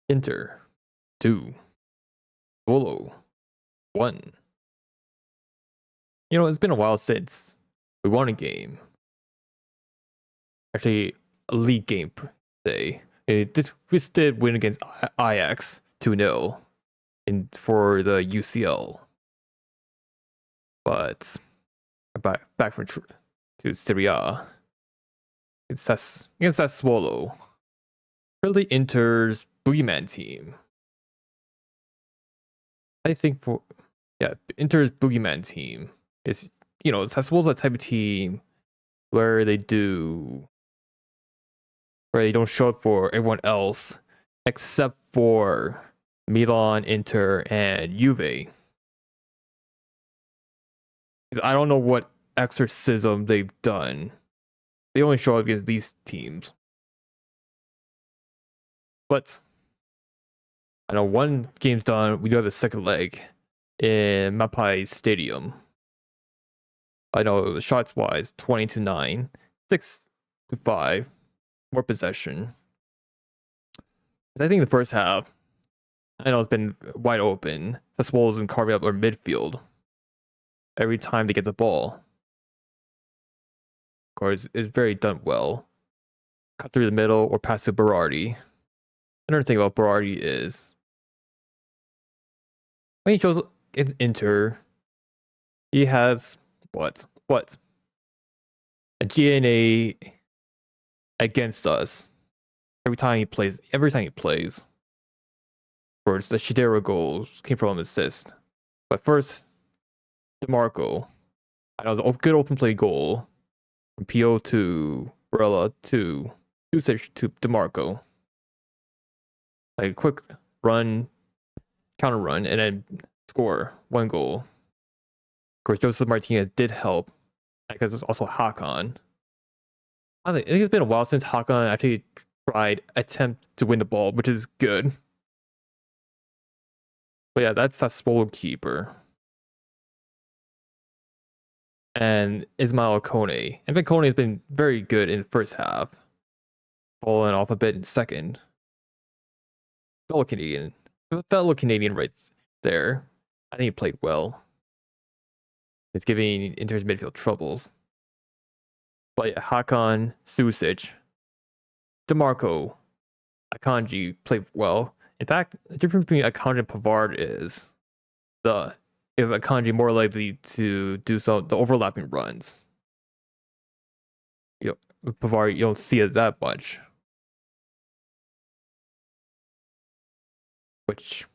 Inter 2, Sassuolo 1. It's been a while since we won a game. Actually, a league game per se. We did win against Ajax 2-0 for the UCL. But back to Serie. Against Sassuolo. Really Inter's boogeyman team. I think Inter's boogeyman team is Sassuolo's a type of team where they don't show up for everyone else except for Milan, Inter, and Juve. I don't know what exorcism they've done. They only show up against these teams. But I know one game's done. We do have a second leg in Mapai Stadium. I know shots wise 20-9, 6-5, more possession. I think the first half, I know it's been wide open. Sassuolo's been carving up our midfield every time they get the ball. Of course, it's very done well. Cut through the middle or pass to Berardi. Another thing about Berardi is when he shows in Inter, he has what a GNA against us every time he plays. Of course, the Shidera goals came from an assist. But first, DeMarco. I know it was a good open play goal from PO to Barella to Susic to DeMarco. Like a quick run, counter run, and then score one goal. Of course, Joseph Martinez did help because it was also Hakan. I think it's been a while since Hakan actually attempt to win the ball, which is good. But yeah, that's Sassuolo keeper. And Ismail Kone. And Kone has been very good in the first half. Falling off a bit in second. Fellow Canadian right there. I think he played well. It's giving Inter's midfield troubles. But yeah, Hakan, Susic, DeMarco, Akanji played well. In fact, the difference between Akanji and Pavard is if Akanji more likely to do the overlapping runs. With Pavard, you don't see it that much. Which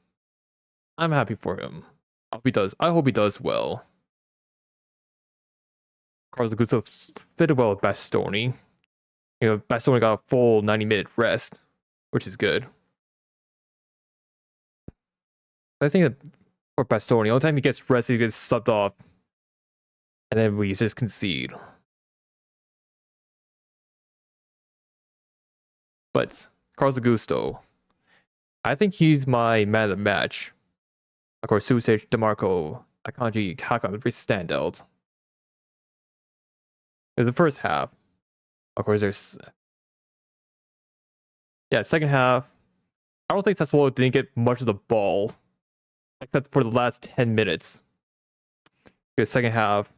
I'm happy for him. I hope he does well. Carlos Gusto fitted well with Bastoni. Bastoni got a full 90-minute rest, which is good. I think that for Bastoni, the only time he gets rested, he gets subbed off, and then we just concede. But Carlos Augusto, I think he's my man of the match. Of course, Susic, DeMarco, Akanji, Hakan, very standout. There's the first half. Of course, second half. I don't think Sassuolo didn't get much of the ball, except for the last 10 minutes. The second half,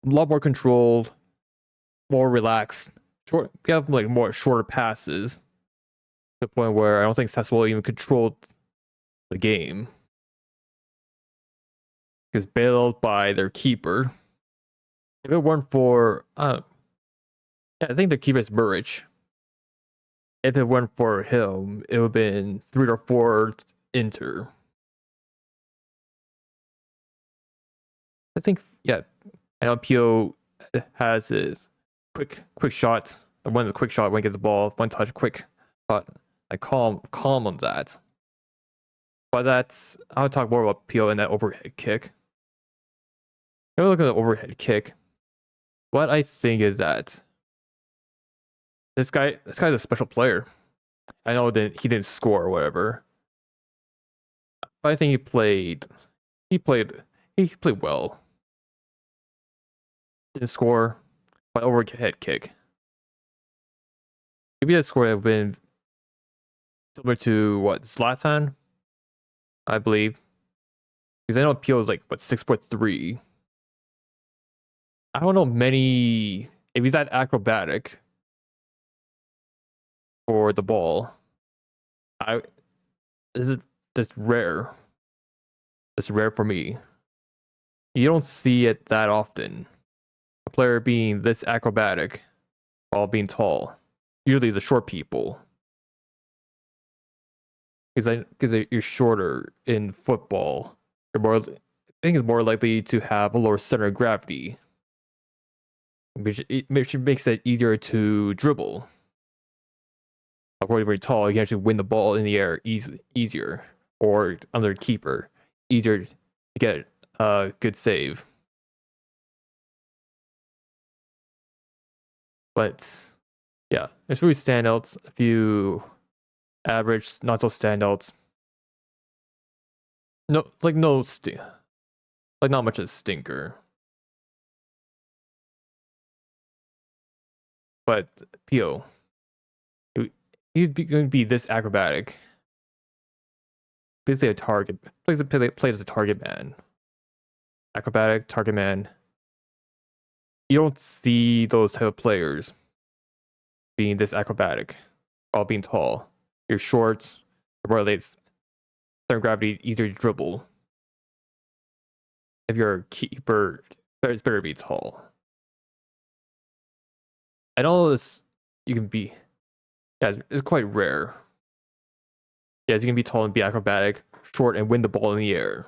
a lot more controlled, more relaxed. We have more shorter passes, to the point where I don't think Sassuolo even controlled the game. Because bailed by their keeper. If it weren't for, I think the keeper is Muric. If it weren't for him, it would have been 3-4 Inter. I think, I know Pio has his quick shot. One of the quick shot when he gets the ball, one touch, quick shot. I calm on that. But I'll talk more about Pio and that overhead kick. If we look at the overhead kick, what I think is that this guy's a special player. I know that he didn't score or whatever, but I think he played well. Didn't score, but overhead kick. Maybe that score would have been similar to what Zlatan, I believe. Because I know Pio is like what 6'3". I don't know many if he's that acrobatic for the ball. I this is just rare. It's rare for me. You don't see it that often. A player being this acrobatic while being tall. Usually the short people. Because you're shorter in football. You're more. I think it's more likely to have a lower center of gravity, which makes it easier to dribble. Of course, very tall, you can actually win the ball in the air easier, or under keeper, easier to get a good save. But yeah, there's really standouts, a few average, not so standouts. No, like like not much of a stinker. But Pio, he's going to be this acrobatic. Basically a target. Plays as a target man. Acrobatic, target man. You don't see those type of players being this acrobatic while being tall. You're short, more late, center of gravity, easier to dribble. If you're a keeper, it's better to be tall. And all this, you can be, yeah, it's quite rare. Yes, you can be tall and be acrobatic, short, and win the ball in the air.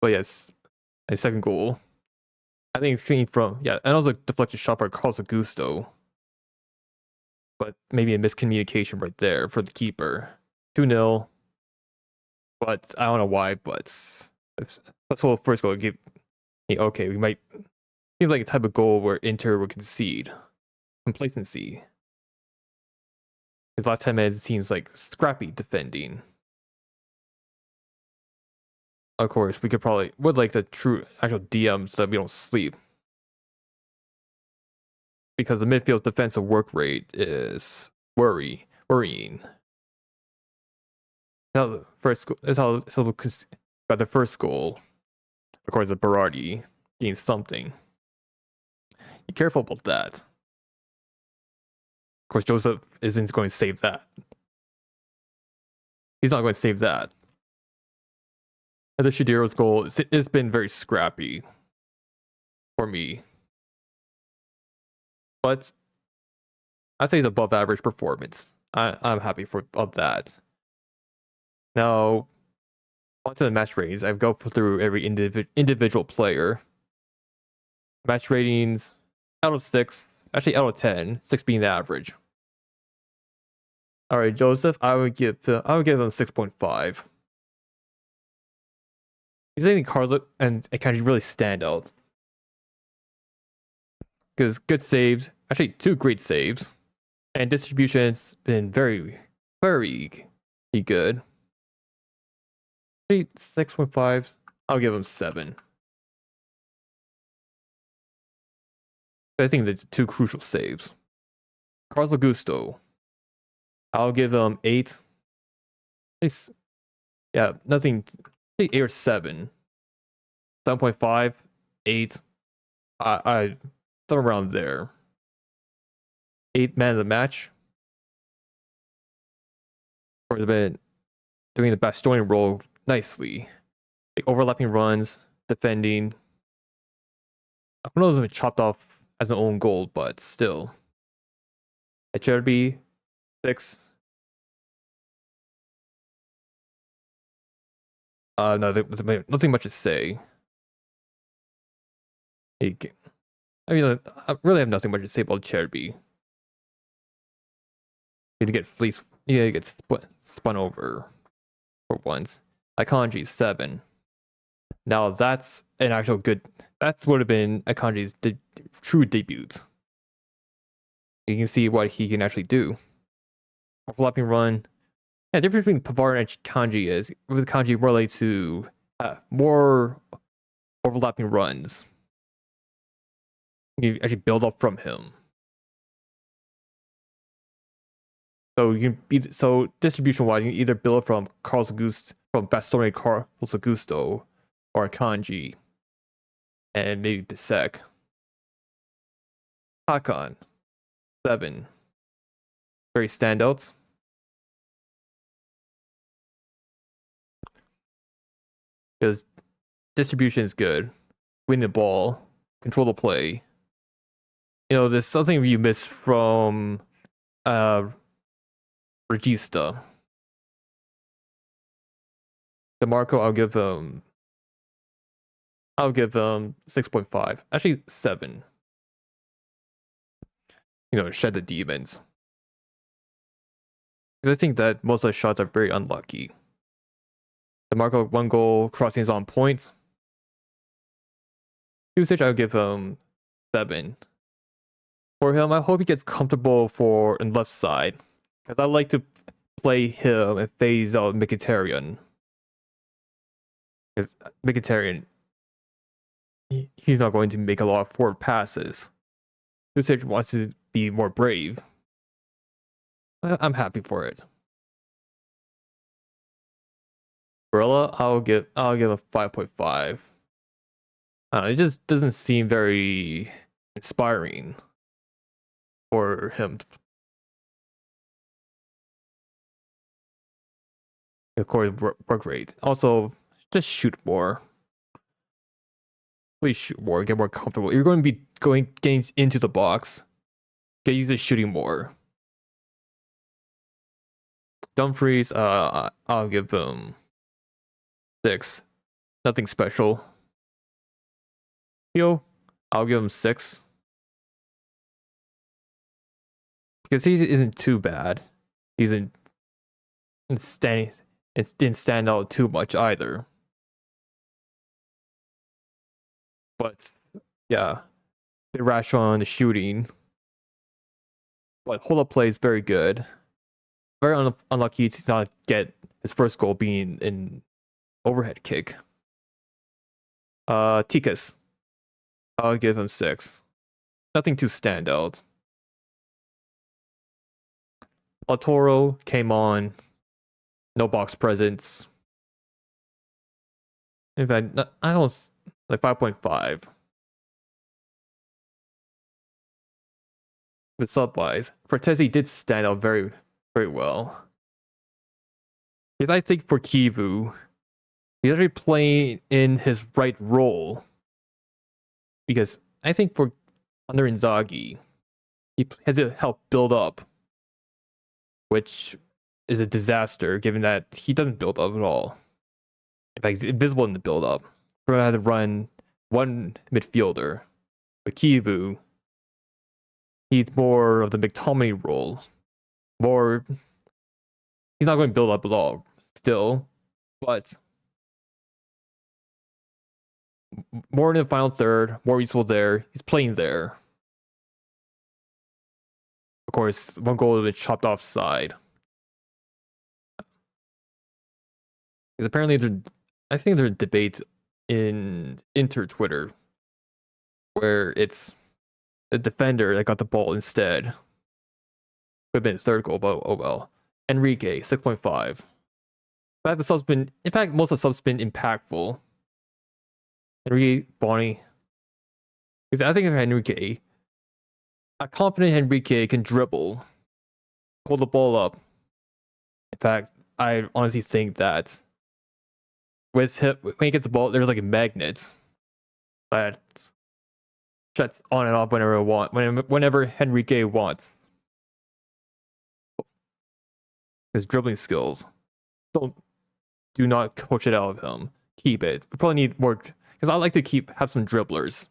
But yes, a second goal. I think it's came from, yeah, and also deflected shot by Carlos Augusto. But maybe a miscommunication right there for the keeper. 2-0. But I don't know why, but let's hold first goal. Okay, we might. Seems like a type of goal where Inter would concede. Complacency. His last 10 minutes, it seems like scrappy defending. Of course, we would like the true actual DM so that we don't sleep. Because the midfield's defensive work rate is worrying. Now the first goal is how got the first goal. Of course, the Berardi getting something. Be careful about that. Of course, Joseph isn't going to save that. He's not going to save that. And the Shadiro's goal, it's been very scrappy for me. But I'd say it's above average performance. I'm happy of that. Now, onto the match ratings. I've go through every individual player. Match ratings out of 6, actually out of 10, 6 being the average. All right, Joseph, I would give him 6.5. He's letting Carlo and Akanji really stand out. Because good saves, actually 2 great saves, and distribution's been very, very good. 6.5. I'll give him 7. I think the 2 crucial saves. Carlos Augusto, I'll give him 8. Yeah, nothing. 8 or 7. 7.5, 8. I somewhere around there. 8 man of the match. Or has been doing the Bastoni role nicely. Like overlapping runs, defending. I don't know if it's been chopped off as an own goal, but still. At Cherby, 6. No, there's nothing much to say. I mean, I really have nothing much to say about Cherby. Need to get fleeced. Yeah, he gets spun over for once. Akanji 7. Now that's an actual good. That would have been Akanji's true debut. You can see what he can actually do. Overlapping run. Yeah, the difference between Pavard and Kanji is with Kanji more like to more overlapping runs. You actually build up from him. So you can be distribution wise, you can either build from Bastone Carlos Augusto, or Kanji, and maybe Bisek. Hakan 7, very standouts. Because distribution is good, win the ball, control the play. There's something you miss from Regista. DeMarco, I'll give him 6.5. Actually 7. Shed the demons. Because I think that most of the shots are very unlucky. DeMarco, 1 goal, crossings on point. Usage, I'll give him 7. For him, I hope he gets comfortable in left side. Because I like to play him and phase out Mkhitaryan. Because Mkhitaryan, he's not going to make a lot of forward passes. Usage wants to be more brave. I'm happy for it. Barella, I'll give a 5.5. It just doesn't seem very inspiring for him. Of course, work rate. Also, just shoot more. Please shoot more. Get more comfortable. You're going to be getting into the box. Get used to shooting more. Dumfries, I'll give him 6. Nothing special. I'll give him 6. Because he isn't too bad. He didn't stand out too much either. But yeah, the rational on the shooting. But hold up play is very good. Very unlucky to not get his first goal being an overhead kick. Tikas, I'll give him 6. Nothing too stand out. Toro came on. No box presence. In fact, I don't like 5.5. But sub-wise, Cortezi did stand out very, very well. Because I think for Kivu, he's actually playing in his right role. Because I think under Inzaghi, he has to help build up, which is a disaster given that he doesn't build up at all. In fact, he's invisible in the build up. We're gonna have to run one midfielder. But Kivu, he's more of the McTominay role. He's not going to build up at all still, but more in the final third, more useful there. He's playing there. Of course, 1 goal has been chopped offside. Because apparently, I think there's a debate in Inter Twitter where it's the defender that got the ball instead. Could have been his 3rd goal, but oh well. Enrique, 6.5. In fact, most of the subs been impactful. Enrique, Bonnie. Because I think of Enrique, a confident Enrique can dribble, hold the ball up. In fact, I honestly think that with him, when he gets the ball, there's like a magnet that shuts on and off whenever Enrique wants. His dribbling skills. Do not coach it out of him. Keep it. We probably need more, because I like to have some dribblers.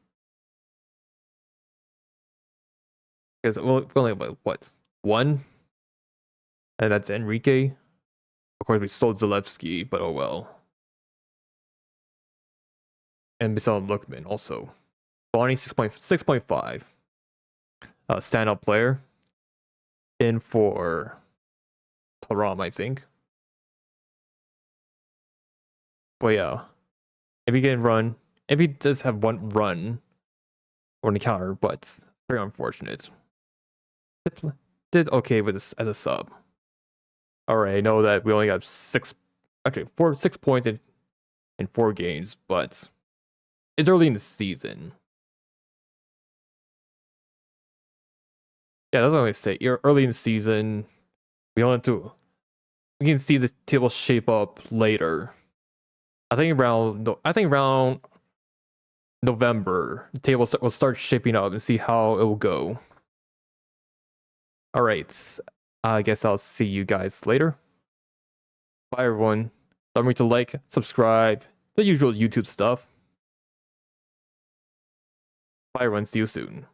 Because we only have what? 1? And that's Enrique. Of course, we stole Zalewski, but oh well. And Misal Lookman also. Bonnie, 6.5. Standout player. In for Taram, I think. But yeah. If he can run, if he does have 1 run on the counter, but very unfortunate. Did okay with this as a sub. All right, I know that we only have 6 points in 4 games, but it's early in the season. Yeah, that's what I'm gonna say. You're early in the season. We can see the table shape up later. I think around November, the table will start shaping up and see how it will go. All right, I guess I'll see you guys later. Bye, everyone. Don't forget to like, subscribe, the usual YouTube stuff. Bye, everyone. See you soon.